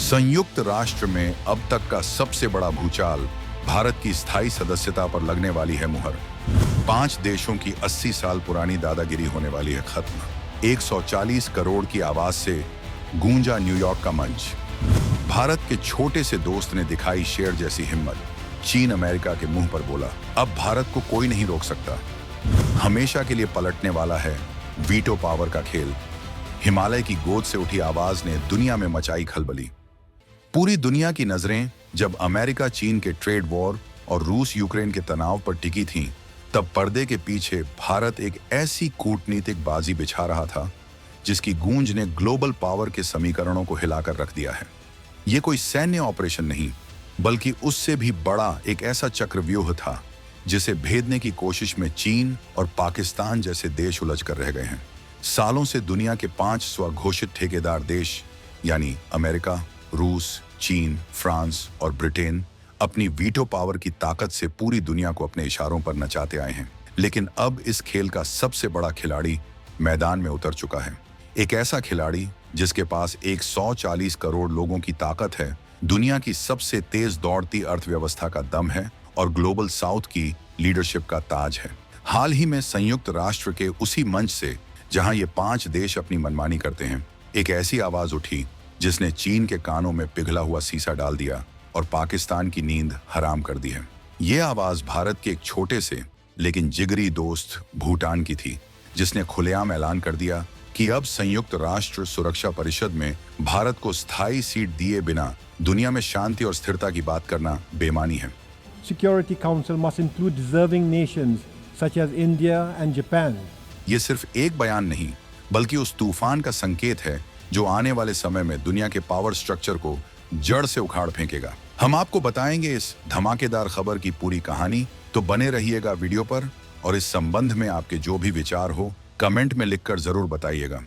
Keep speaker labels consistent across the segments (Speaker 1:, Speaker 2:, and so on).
Speaker 1: संयुक्त राष्ट्र में अब तक का सबसे बड़ा भूचाल भारत की स्थायी सदस्यता पर लगने वाली है मुहर। 5 देशों की 80 साल पुरानी दादागिरी होने वाली है खत्म। 140 करोड़ की आवाज से गूंजा न्यूयॉर्क का मंच। भारत के छोटे से दोस्त ने दिखाई शेर जैसी हिम्मत। चीन अमेरिका के मुंह पर बोला, अब भारत को कोई नहीं रोक सकता। हमेशा के लिए पलटने वाला है वीटो पावर का खेल। हिमालय की गोद से उठी आवाज ने दुनिया में मचाई खलबली। पूरी दुनिया की नजरें जब अमेरिका चीन के ट्रेड वॉर और रूस यूक्रेन के तनाव पर टिकी थीं, तब पर्दे के पीछे भारत एक ऐसी कूटनीतिक बाजी बिछा रहा था जिसकी गूंज ने ग्लोबल पावर के समीकरणों को हिलाकर रख दिया है। ये कोई सैन्य ऑपरेशन नहीं, बल्कि उससे भी बड़ा एक ऐसा चक्रव्यूह था जिसे भेदने की कोशिश में चीन और पाकिस्तान जैसे देश उलझ कर रह गए हैं। सालों से दुनिया के 5 स्वघोषित ठेकेदार देश यानी अमेरिका, रूस, चीन, फ्रांस और ब्रिटेन अपनी वीटो पावर की ताकत से पूरी दुनिया को अपने इशारों पर नचाते आए हैं। लेकिन अब इस खेल का सबसे बड़ा खिलाड़ी मैदान में उतर चुका है। एक ऐसा खिलाड़ी जिसके पास 140 करोड़ लोगों की ताकत है, दुनिया की सबसे तेज दौड़ती अर्थव्यवस्था का दम है और ग्लोबल साउथ की लीडरशिप का ताज है। हाल ही में संयुक्त राष्ट्र के उसी मंच से जहां ये 5 देश अपनी मनमानी करते हैं, एक ऐसी आवाज उठी जिसने चीन के कानों में पिघला हुआ सीसा डाल दिया और पाकिस्तान की नींद हराम कर दी है। ये आवाज भारत के एक छोटे से लेकिन जिगरी दोस्त भूटान की थी, जिसने खुलेआम ऐलान कर दिया कि अब संयुक्त राष्ट्र सुरक्षा परिषद में भारत को स्थायी सीट दिए बिना दुनिया में शांति और स्थिरता की बात करना बेईमानी है।
Speaker 2: Security Council must include deserving nations such as India and Japan.
Speaker 1: ये सिर्फ एक बयान नहीं, बल्कि उस तूफान का संकेत है जो आने वाले समय में दुनिया के पावर स्ट्रक्चर को जड़ से उखाड़ फेंकेगा। हम आपको बताएंगे इस धमाकेदार खबर की पूरी कहानी, तो बने रहिएगा वीडियो पर और इस संबंध में आपके जो भी विचार हो कमेंट में लिखकर जरूर बताइएगा।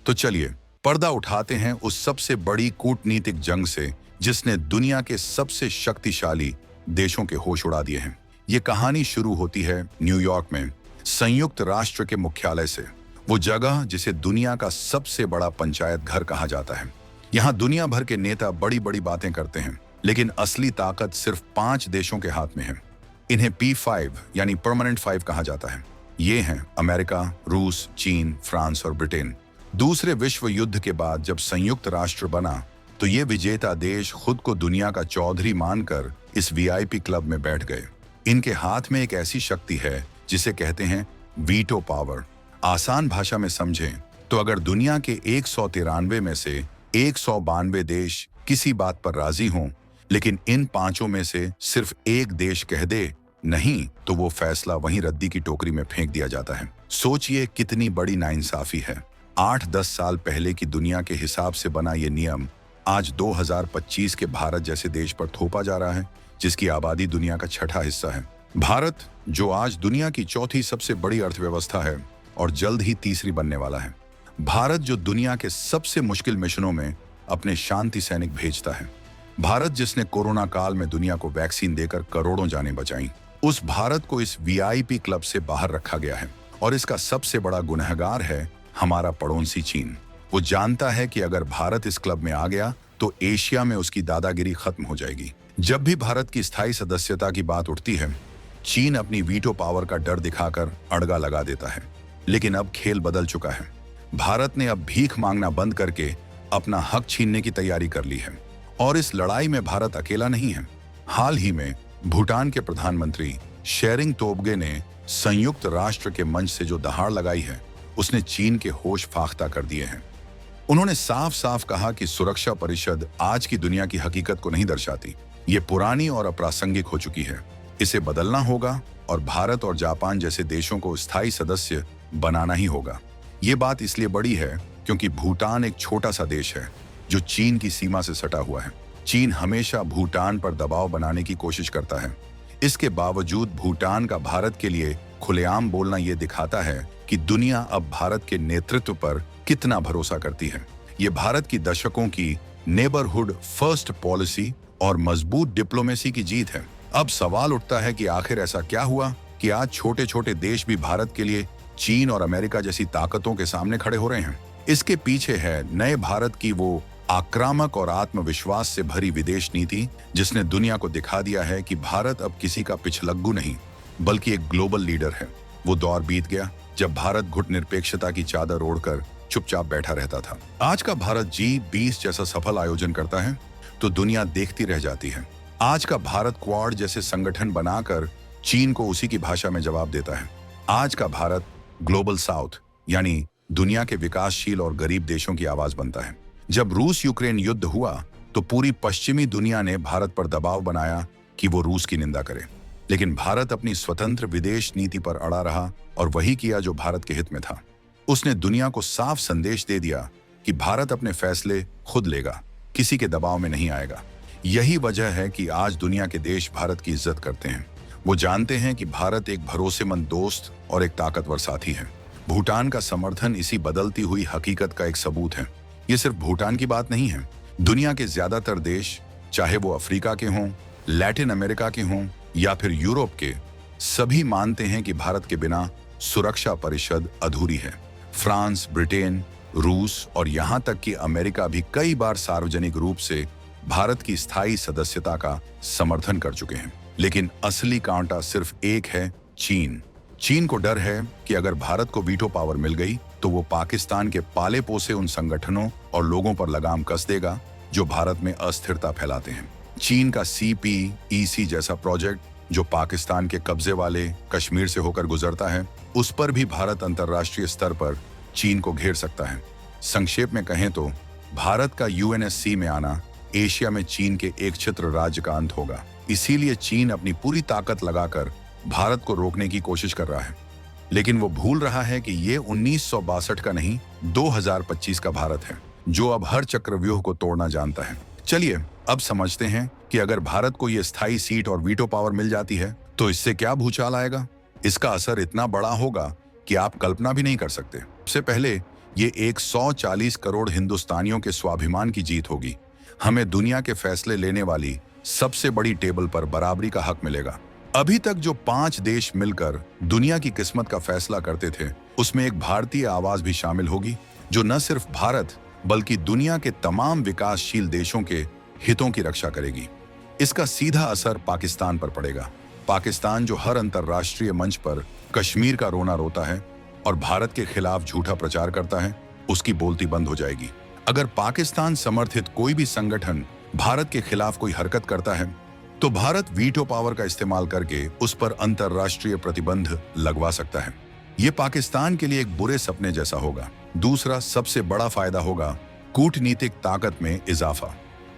Speaker 1: तो चलिए पर्दा उठाते हैं उस सबसे बड़ी कूटनीतिक जंग से जिसने दुनिया के सबसे शक्तिशाली देशों के होश उड़ा दिए हैं। ये कहानी शुरू होती है न्यूयॉर्क में, संयुक्त राष्ट्र के मुख्यालय से, वो जगह जिसे दुनिया का सबसे बड़ा पंचायत घर कहा जाता है। यहाँ दुनिया भर के नेता बड़ी बड़ी बातें करते हैं, लेकिन असली ताकत सिर्फ 5 देशों के हाथ में है। इन्हें P5 यानी परमानेंट 5 कहा जाता है। ये हैं अमेरिका, रूस, चीन, फ्रांस और ब्रिटेन। दूसरे विश्व युद्ध के बाद जब संयुक्त राष्ट्र बना तो ये विजेता देश खुद को दुनिया का चौधरी मानकर इस VIP क्लब में बैठ गए। इनके हाथ में एक ऐसी शक्ति है जिसे कहते हैं वीटो पावर। आसान भाषा में समझें तो अगर दुनिया के 193 में से 192 देश किसी बात पर राजी हों, लेकिन इन 5 में से सिर्फ एक देश कह दे नहीं, तो वो फैसला वहीं रद्दी की टोकरी में फेंक दिया जाता है। सोचिए कितनी बड़ी नाइंसाफी है। 8-10 साल पहले की दुनिया के हिसाब से बना ये नियम आज 2025 के भारत जैसे देश पर थोपा जा रहा है, जिसकी आबादी दुनिया का 6ठा हिस्सा है। भारत जो आज दुनिया की 4थी सबसे बड़ी अर्थव्यवस्था है और जल्द ही 3री बनने वाला है। भारत जो दुनिया के सबसे मुश्किल मिशनों में अपने शांति सैनिक भेजता है। भारत जिसने कोरोना काल में दुनिया को वैक्सीन देकर करोड़ों जानें बचाईं। उस भारत को इस VIP क्लब से बाहर रखा गया है और इसका सबसे बड़ा गुनहगार है हमारा पड़ोसी चीन। वो जानता है कि अगर भारत इस क्लब में आ गया तो एशिया में उसकी दादागिरी खत्म हो जाएगी। जब भी भारत की स्थायी सदस्यता की बात उठती है, चीन अपनी वीटो पावर का डर दिखाकर अड़गा लगा देता है। लेकिन अब खेल बदल चुका है। भारत ने अब भीख मांगना बंद करके अपना हक छीनने की तैयारी कर ली है और इस लड़ाई में भारत अकेला नहीं है। हाल ही में भूटान के प्रधानमंत्री शेरिंग तोब्गे ने संयुक्त राष्ट्र के मंच से जो दहाड़ लगाई है, उसने चीन के होश फाख्ता कर दिए हैं। उन्होंने साफ साफ कहा कि सुरक्षा परिषद आज की दुनिया की हकीकत को नहीं दर्शाती। ये पुरानी और अप्रासंगिक हो चुकी है। इसे बदलना होगा और भारत और जापान जैसे देशों को स्थायी सदस्य बनाना ही होगा। ये बात इसलिए बड़ी है क्योंकि भूटान एक छोटा सा देश है जो चीन की सीमा से सटा हुआ है। चीन हमेशा भूटान पर दबाव बनाने की कोशिश करता है। इसके बावजूद भूटान का भारत के लिए खुलेआम बोलना ये दिखाता है कि दुनिया अब भारत के नेतृत्व पर कितना भरोसा करती है। ये भारत की दशकों की नेबरहुड फर्स्ट पॉलिसी और मजबूत डिप्लोमेसी की जीत है। अब सवाल उठता है कि आखिर ऐसा क्या हुआ कि आज छोटे छोटे देश भी भारत के लिए चीन और अमेरिका जैसी ताकतों के सामने खड़े हो रहे हैं। इसके पीछे है नए भारत की वो आक्रामक और आत्मविश्वास से भरी विदेश नीति जिसने दुनिया को दिखा दिया है कि भारत अब किसी का पिछलग्गू नहीं बल्कि एक ग्लोबल लीडर है। वो दौर बीत गया जब भारत गुटनिरपेक्षता की चादर ओढ़कर चुपचाप बैठा रहता था। आज का भारत G20 जैसा सफल आयोजन करता है तो दुनिया देखती रह जाती है। आज का भारत क्वाड जैसे संगठन बनाकर चीन को उसी की भाषा में जवाब देता है। आज का भारत ग्लोबल साउथ यानी दुनिया के विकासशील और गरीब देशों की आवाज बनता है। जब रूस यूक्रेन युद्ध हुआ तो पूरी पश्चिमी दुनिया ने भारत पर दबाव बनाया कि वो रूस की निंदा करे, लेकिन भारत अपनी स्वतंत्र विदेश नीति पर अड़ा रहा और वही किया जो भारत के हित में था। उसने दुनिया को साफ संदेश दे दिया कि भारत अपने फैसले खुद लेगा, किसी के दबाव में नहीं आएगा। यही वजह है कि आज दुनिया के देश भारत की इज्जत करते हैं। वो जानते हैं कि भारत एक भरोसेमंद दोस्त और एक ताकतवर साथी है। भूटान का समर्थन इसी बदलती हुई हकीकत का एक सबूत है। ये सिर्फ भूटान की बात नहीं है। दुनिया के ज्यादातर देश, चाहे वो अफ्रीका के हों, लैटिन अमेरिका के हों या फिर यूरोप के, सभी मानते हैं कि भारत के बिना सुरक्षा परिषद अधूरी है। फ्रांस, ब्रिटेन, रूस और यहाँ तक कि अमेरिका भी कई बार सार्वजनिक रूप से भारत की स्थायी सदस्यता का समर्थन कर चुके हैं। लेकिन असली कांटा सिर्फ एक है, चीन। चीन को डर है कि अगर भारत को वीटो पावर मिल गई तो वो पाकिस्तान के पाले पोसे उन संगठनों और लोगों पर लगाम कस देगा जो भारत में अस्थिरता फैलाते हैं। चीन का CPEC जैसा प्रोजेक्ट जो पाकिस्तान के कब्जे वाले कश्मीर से होकर गुजरता है, उस पर भी भारत अंतर्राष्ट्रीय स्तर पर चीन को घेर सकता है। संक्षेप में कहें तो भारत का UNSC में आना एशिया में चीन के एक छत्र राज्य का अंत होगा। इसीलिए चीन अपनी पूरी ताकत लगाकर भारत को रोकने की कोशिश कर रहा है, लेकिन वो भूल रहा है कि ये 1962 का नहीं 2025 का भारत है जो अब हर चक्रव्यूह को तोड़ना जानता है। चलिए अब समझते हैं कि अगर भारत को ये स्थायी सीट और वीटो पावर मिल जाती है तो इससे क्या भूचाल आएगा। इसका असर इतना बड़ा होगा कि आप कल्पना भी नहीं कर सकते। सबसे पहले ये 140 करोड़ हिंदुस्तानियों के स्वाभिमान की जीत होगी। हमें दुनिया के फैसले लेने वाली सबसे बड़ी टेबल पर बराबरी का हक मिलेगा। अभी तक जो 5 देश मिलकर दुनिया की किस्मत का फैसला करते थे, उसमें एक भारतीय आवाज भी शामिल होगी जो न सिर्फ भारत बल्कि दुनिया के तमाम विकासशील देशों के हितों की रक्षा करेगी। इसका सीधा असर पाकिस्तान पर पड़ेगा। पाकिस्तान जो हर अंतर्राष्ट्रीय मंच पर कश्मीर का रोना रोता है और भारत के खिलाफ झूठा प्रचार करता है, उसकी बोलती बंद हो जाएगी। अगर पाकिस्तान समर्थित कोई भी संगठन भारत के खिलाफ कोई हरकत करता है तो भारत वीटो पावर का इस्तेमाल करके उस पर अंतर्राष्ट्रीय प्रतिबंध लगवा सकता है। ये पाकिस्तान के लिए एक बुरे सपने जैसा होगा। दूसरा सबसे बड़ा फायदा होगा कूटनीतिक ताकत में इजाफा।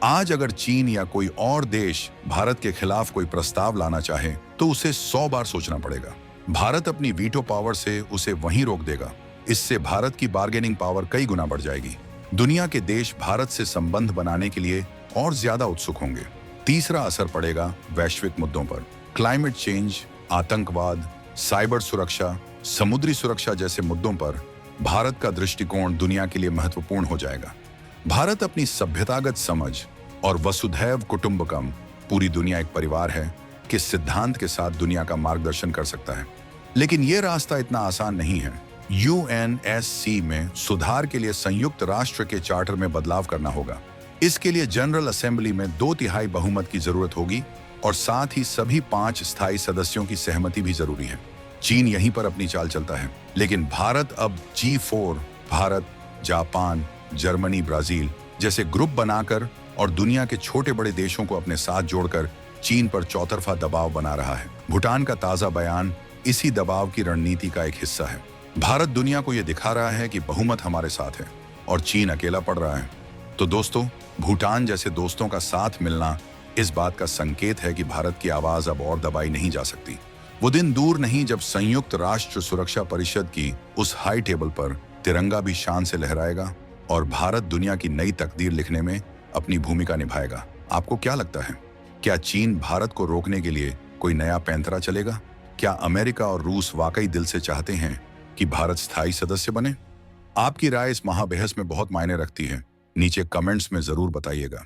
Speaker 1: आज अगर चीन या कोई और देश भारत के खिलाफ कोई प्रस्ताव लाना चाहे तो उसे 100 बार सोचना पड़ेगा। भारत अपनी वीटो पावर से उसे वहीं रोक देगा। इससे भारत की बार्गेनिंग पावर कई गुना बढ़ जाएगी। दुनिया के देश भारत से संबंध बनाने के लिए और ज्यादा उत्सुक होंगे। तीसरा असर पड़ेगा वैश्विक मुद्दों पर। क्लाइमेट चेंज, आतंकवाद, साइबर सुरक्षा, समुद्री सुरक्षा जैसे मुद्दों पर भारत का दृष्टिकोण दुनिया के लिए महत्वपूर्ण हो जाएगा। भारत अपनी सभ्यतागत समझ और वसुधैव कुटुंबकम, पूरी दुनिया एक परिवार है, के सिद्धांत के साथ दुनिया का मार्गदर्शन कर सकता है। लेकिन यह रास्ता इतना आसान नहीं है। UNSC में सुधार के लिए संयुक्त राष्ट्र के चार्टर में बदलाव करना होगा। इसके लिए जनरल असेंबली में 2/3 बहुमत की जरूरत होगी और साथ ही सभी 5 स्थायी सदस्यों की सहमति भी जरूरी है। चीन यहीं पर अपनी चाल चलता है, लेकिन भारत अब G4, Bharat, Japan, Germany, Brazil जैसे ग्रुप बनाकर और दुनिया के छोटे बड़े देशों को अपने साथ जोड़कर चीन पर चौतरफा दबाव बना रहा है। भूटान का ताजा बयान इसी दबाव की रणनीति का एक हिस्सा है। भारत दुनिया को यह दिखा रहा है कि बहुमत हमारे साथ है और चीन अकेला पड़ रहा है। तो दोस्तों, भूटान जैसे दोस्तों का साथ मिलना इस बात का संकेत है कि भारत की आवाज अब और दबाई नहीं जा सकती। वो दिन दूर नहीं जब संयुक्त राष्ट्र सुरक्षा परिषद की उस हाई टेबल पर तिरंगा भी शान से लहराएगा और भारत दुनिया की नई तकदीर लिखने में अपनी भूमिका निभाएगा। आपको क्या लगता है? क्या चीन भारत को रोकने के लिए कोई नया पैंतरा चलेगा? क्या अमेरिका और रूस वाकई दिल से चाहते हैं कि भारत स्थायी सदस्य बने? आपकी राय इस महाबहस में बहुत मायने रखती है। नीचे कमेंट्स में जरूर बताइएगा।